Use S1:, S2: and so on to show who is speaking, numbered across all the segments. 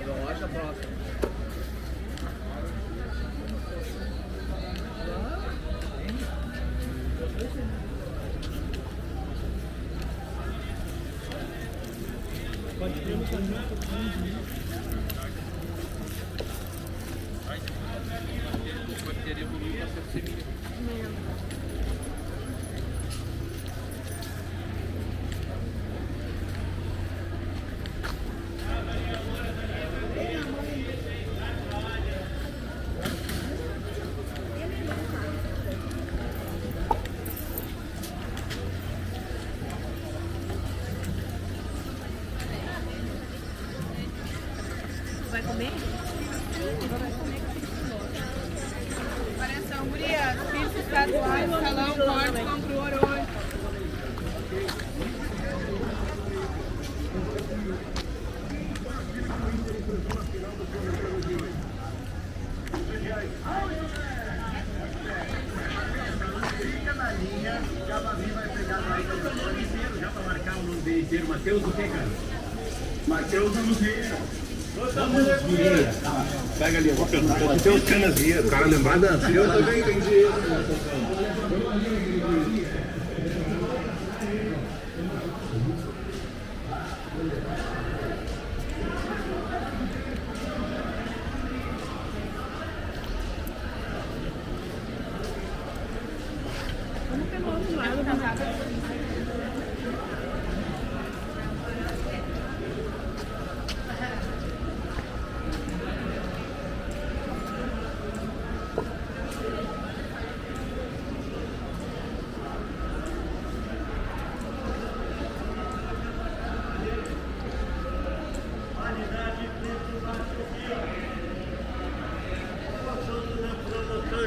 S1: Eu acho a próxima. Pode ter um caminho. Pode ter evoluído para ser semilha.
S2: Vai comer? Vai comer.
S3: Atenção, gurias, pisos estaduais, salão, corte, compra o ouro hoje.
S4: Fica na linha, o Jabavi vai pegar lá o telefone inteiro, já para marcar o nome dele inteiro. Matheus o quê, cara? Matheus Vamos Vieira. Pega ali, eu vou perguntar. Matheus Canas Vieira. O cara lembrar da... Eu também entendi.
S2: Vamos pelo outro lado da vaga.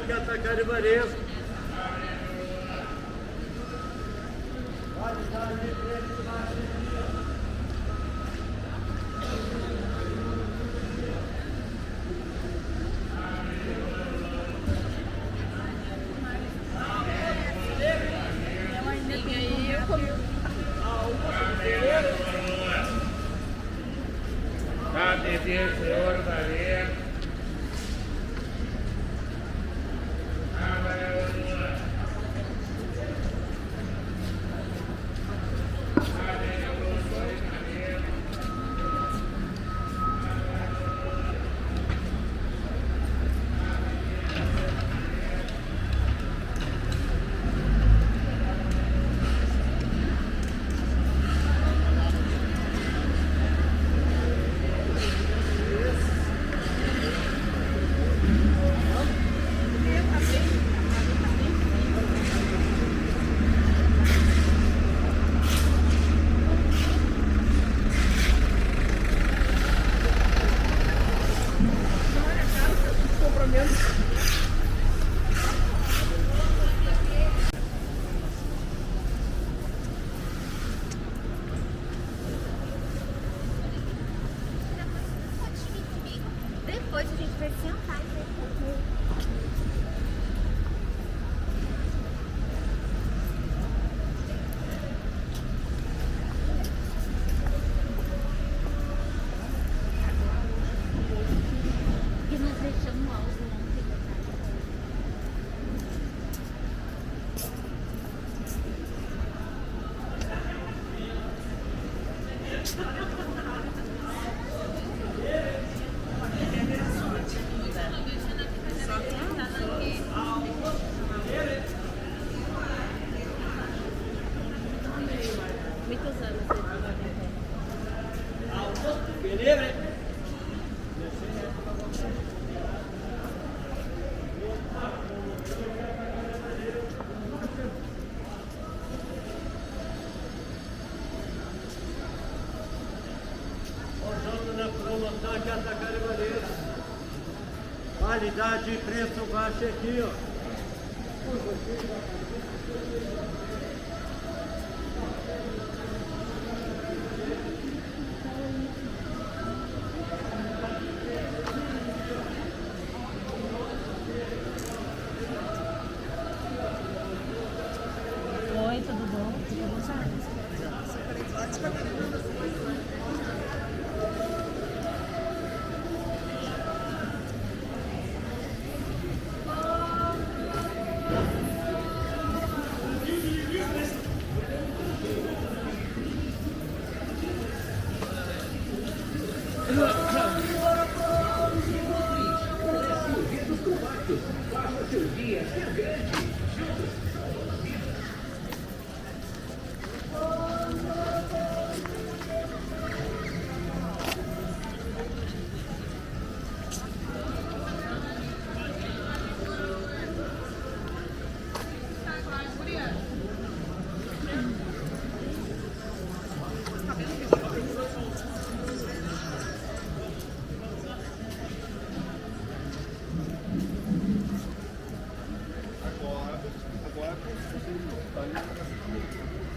S4: Que atacar de Varejo.
S5: Atender, senhor Varejo.
S6: Depois a gente vai sentar e vai comer. E nós deixamos algo ontem.
S2: Muitos anos depois da
S4: Conjunto na promoção que atacar de Varejo. Qualidade e preço baixo aqui, ó.
S2: Oi, tudo bom?
S1: tá com